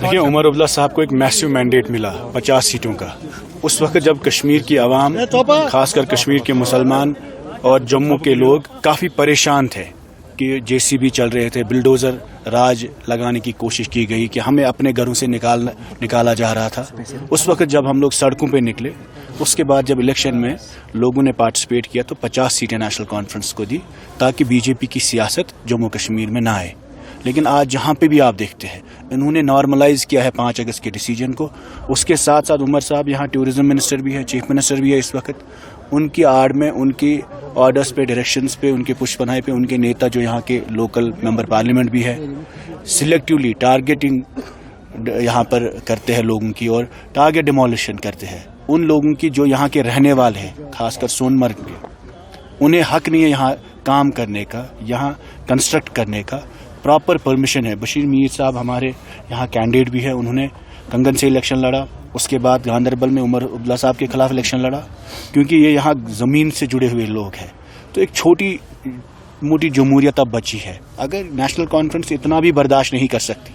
देखिए, उमर अब्दुल्ला साहब को एक मैसिव मैंडेट मिला 50 सीटों का। उस वक्त जब कश्मीर की आवाम, खासकर कश्मीर के मुसलमान और जम्मू के लोग काफ़ी परेशान थे कि जेसीबी चल रहे थे, बिल्डोज़र राज लगाने की कोशिश की गई कि हमें अपने घरों से निकाला जा रहा था। उस वक्त जब हम लोग सड़कों पे निकले, उसके बाद जब इलेक्शन में लोगों ने पार्टिसिपेट किया तो 50 सीटें नेशनल कॉन्फ्रेंस को दी ताकि बीजेपी की सियासत जम्मू कश्मीर में ना आए। लेकिन आज जहाँ पे भी आप देखते हैं, इन्होंने नॉर्मलाइज किया है 5 अगस्त के डिसीजन को। उसके साथ साथ उमर साहब यहाँ टूरिज्म मिनिस्टर भी है, चीफ मिनिस्टर भी है इस वक्त। उनकी आड़ में, उनकी ऑर्डर्स पे, डायरेक्शंस पे, उनके पुष्पनाहे पे उनके नेता जो यहाँ के लोकल मेंबर पार्लियामेंट भी है, सिलेक्टिवली टारगेटिंग यहाँ पर करते हैं लोगों की और टारगेट डिमोलिशन करते हैं उन लोगों की जो यहाँ के रहने वाले हैं, खासकर सोनमर्ग के। उन्हें हक नहीं है यहाँ काम करने का, यहाँ कंस्ट्रक्ट करने का। प्रॉपर परमिशन है। बशीर मीर साहब हमारे यहाँ कैंडिडेट भी है, उन्होंने कंगन से इलेक्शन लड़ा, उसके बाद गांधरबल में उमर अब्दुल्ला साहब के खिलाफ इलेक्शन लड़ा, क्योंकि ये यहाँ ज़मीन से जुड़े हुए लोग हैं। तो एक छोटी मोटी जमहूरियत अब बची है। अगर नेशनल कॉन्फ्रेंस इतना भी बर्दाश्त नहीं कर सकती,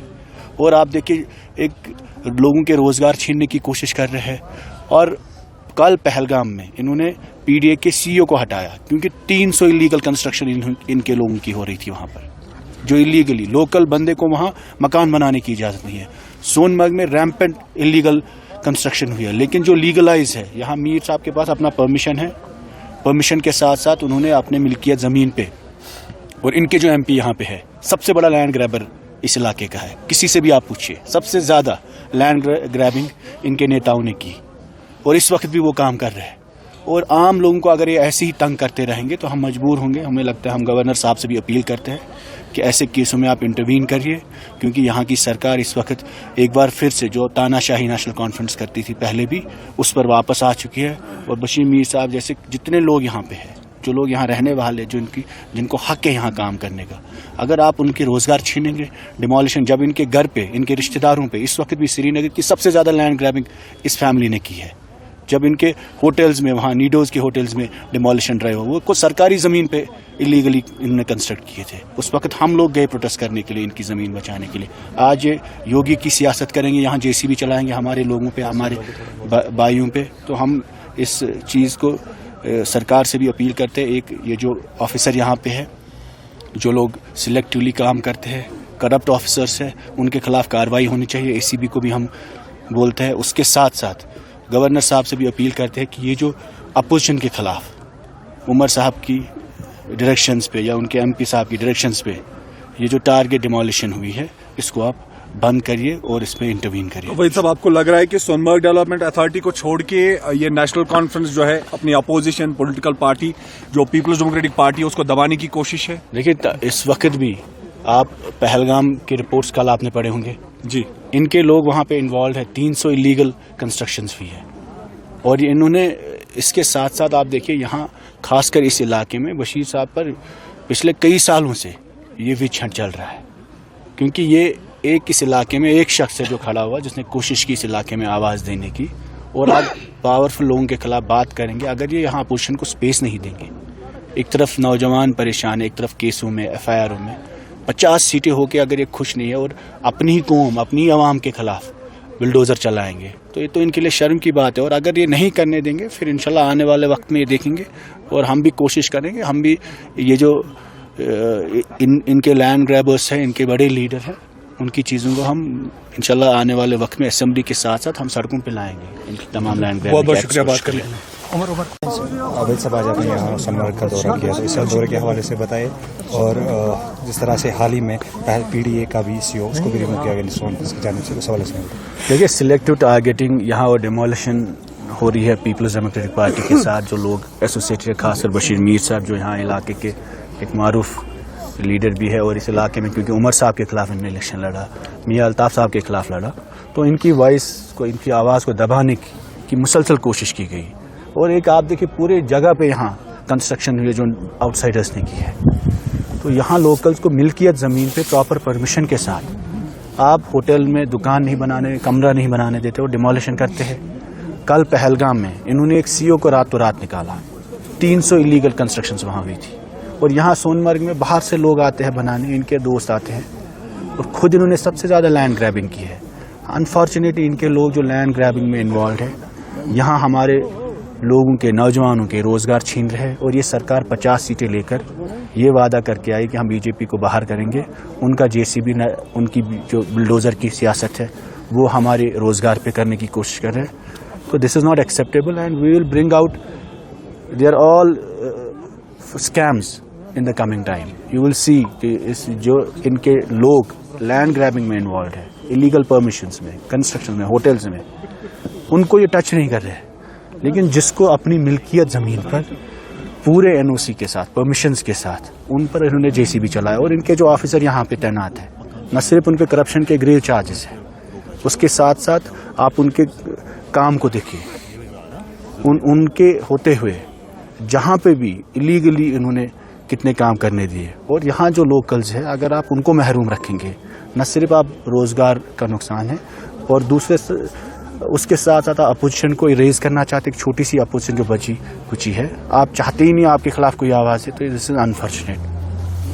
और आप देखिए एक लोगों के रोज़गार छीनने की कोशिश कर रहे हैं। और कल पहलगाम में इन्होंने पीडीए के सीईओ को हटाया क्योंकि 300 इलीगल कंस्ट्रक्शन इनके लोगों की हो रही थी वहाँ पर, जो इलीगली लोकल बंदे को वहाँ मकान बनाने की इजाज़त नहीं है। सोनमर्ग में रैम्पेंट इलीगल कंस्ट्रक्शन हुई है, लेकिन जो लीगलाइज है, यहाँ मीर साहब के पास अपना परमिशन है। परमिशन के साथ साथ उन्होंने अपने मिल्कियत ज़मीन पे, और इनके जो एमपी यहाँ पे है, सबसे बड़ा लैंड ग्रैबर इस इलाके का है। किसी से भी आप पूछिए, सबसे ज़्यादा लैंड ग्रैबिंग इनके नेताओं ने की, और इस वक्त भी वो काम कर रहे हैं। और आम लोगों को अगर ये ऐसे ही तंग करते रहेंगे तो हम मजबूर होंगे। हमें लगता है, हम गवर्नर साहब से भी अपील करते हैं कि ऐसे केसों में आप इंटरवीन करिए, क्योंकि यहाँ की सरकार इस वक्त एक बार फिर से जो तानाशाही नेशनल कॉन्फ्रेंस करती थी पहले भी, उस पर वापस आ चुकी है। और बशीर मीर साहब जैसे जितने लोग यहाँ पे हैं, जो लोग यहाँ रहने वाले, जिनको हक है यहाँ काम करने का, अगर आप उनके रोज़गार छीनेंगे, डिमोलिशन, जब इनके घर पे, इनके रिश्तेदारों पे, इस वक्त भी श्रीनगर की सबसे ज़्यादा लैंड ग्रैबिंग इस फैमिली ने की है। जब इनके होटल्स में, वहाँ नीडोज़ के होटल्स में डिमोलिशन ड्राइव हुआ, वो कुछ सरकारी ज़मीन पे इलीगली इन्होंने कंस्ट्रक्ट किए थे। उस वक्त हम लोग गए प्रोटेस्ट करने के लिए, इनकी ज़मीन बचाने के लिए। आज ये योगी की सियासत करेंगे, यहाँ जेसीबी चलाएंगे हमारे लोगों पे, हमारे भाइयों पे। तो हम इस चीज़ को सरकार से भी अपील करते हैं। एक ये जो ऑफिसर यहाँ पे है, जो लोग सिलेक्टिवली काम करते हैं, करप्ट ऑफिसर्स हैं, उनके खिलाफ कार्रवाई होनी चाहिए। एसीबी को भी हम बोलते हैं। उसके साथ साथ गवर्नर साहब से भी अपील करते हैं कि ये जो अपोजिशन के खिलाफ उमर साहब की डायरेक्शंस पे या उनके एमपी साहब की डायरेक्शंस पे ये जो टारगेट डिमोलिशन हुई है, इसको आप बंद करिए और इस पे इंटरवीन करिए। वही साहब, आपको लग रहा है कि सोनमर्ग डेवलपमेंट अथॉरिटी को छोड़ के ये नेशनल कॉन्फ्रेंस जो है, अपनी अपोजिशन पॉलिटिकल पार्टी जो पीपल्स डेमोक्रेटिक पार्टी है, उसको दबाने की कोशिश है? देखिए, इस वक्त भी आप पहलगाम की रिपोर्ट्स कल आपने पढ़े होंगे जी, इनके लोग वहाँ पे इन्वॉल्व है। 300 इलीगल कंस्ट्रक्शंस हुई है। और इन्होंने इसके साथ साथ आप देखिए, यहाँ खासकर इस इलाके में बशीर साहब पर पिछले कई सालों से ये विच हंट चल रहा है, क्योंकि ये एक इस इलाके में एक शख्स है जो खड़ा हुआ, जिसने कोशिश की इस इलाके में आवाज़ देने की। और आप पावरफुल लोगों के खिलाफ बात करेंगे, अगर ये यहाँ अपोजिशन को स्पेस नहीं देंगे। एक तरफ नौजवान परेशान है, एक तरफ केसों में, FIR में 50 सीटें होके अगर ये खुश नहीं है और अपनी ही कौम, अपनी आवाम के खिलाफ बिल्डोज़र चलाएंगे, तो ये तो इनके लिए शर्म की बात है। और अगर ये नहीं करने देंगे, फिर इंशाल्लाह आने वाले वक्त में ये देखेंगे। और हम भी कोशिश करेंगे, हम भी ये जो इनके लैंड ग्रैबर्स हैं, इनके बड़े लीडर हैं, उनकी चीज़ों को हम इंशाल्लाह आने वाले वक्त में असेंबली के साथ साथ हम सड़कों पे लाएंगे। इनकी तमाम लैंड ग्रैब। बहुत बहुत शुक्रिया बात करने। आबिद साहब, आज आपने यहाँ सोनमर्ग का दौरा किया, तो इस दौरे के हवाले से बताइए। और जिस तरह से हाल ही में PDA का भी CEO, उसको भी रिमूव किया गया सोनमर्ग की जानिब से, उस हवाले से देखिए, सिलेक्टिव टारगेटिंग यहाँ और डिमोलिशन हो रही है पीपल्स डेमोक्रेटिक पार्टी के साथ। जो लोग एसोसिएटेड है, खासकर बशीर मीर साहब जो यहाँ इलाके के एक मारूफ लीडर भी है, और इस इलाके में क्योंकि उमर साहब के खिलाफ इन्होंने इलेक्शन लड़ा, मियां अल्ताफ साहब के खिलाफ लड़ा, तो इनकी वॉइस को, इनकी आवाज़ को दबाने की मुसलसल कोशिश की गई। और एक आप देखिए, पूरे जगह पे यहाँ कंस्ट्रक्शन हुई है जो आउटसाइडर्स ने की है। तो यहाँ लोकल्स को मिल्कियत ज़मीन पे प्रॉपर परमिशन के साथ आप होटल में दुकान नहीं बनाने, कमरा नहीं बनाने देते, और डिमोलिशन करते हैं। कल पहलगाम में इन्होंने एक CEO को रातों रात निकाला। 300 इलीगल कंस्ट्रक्शंस वहाँ हुई थी। और यहाँ सोनमर्ग में बाहर से लोग आते हैं बनाने, इनके दोस्त आते हैं, और खुद इन्होंने सबसे ज़्यादा लैंड ग्रैबिंग की है। अनफॉर्चुनेटली इनके लोग जो लैंड ग्रैबिंग में इन्वॉल्व है, यहाँ हमारे लोगों के, नौजवानों के रोज़गार छीन रहे हैं। और ये सरकार 50 सीटें लेकर ये वादा करके आई कि हम बीजेपी को बाहर करेंगे। उनका जेसीबी, उनकी जो बुलडोज़र की सियासत है वो हमारे रोज़गार पे करने की कोशिश कर रहे हैं। तो this is not acceptable and we will bring out they are all scams in the coming time. You will see कि इस जो इनके लोग लैंड ग्रैबिंग में इन्वॉल्व है, इलीगल परमिशंस में, कंस्ट्रक्शन में, होटल्स में, उनको ये टच नहीं कर रहे। लेकिन जिसको अपनी मिल्कियत ज़मीन पर पूरे एनओसी के साथ, परमिशंस के साथ, उन पर इन्होंने जेसीबी चलाया। और इनके जो ऑफिसर यहाँ पे तैनात हैं, न सिर्फ उन पे करप्शन के ग्रेव चार्जेस हैं, उसके साथ साथ आप उनके काम को देखिए। उनके होते हुए जहाँ पे भी इलीगली इन्होंने कितने काम करने दिए। और यहाँ जो लोकल्स है, अगर आप उनको महरूम रखेंगे, न सिर्फ आप रोज़गार का नुकसान है, और दूसरे उसके साथ साथ अपोजिशन को इरेज करना चाहते, एक छोटी सी अपोजिशन जो बची कुची है, आप चाहते ही नहीं आपके खिलाफ कोई आवाज़ है। तो दिस इज़ अनफॉर्चुनेट।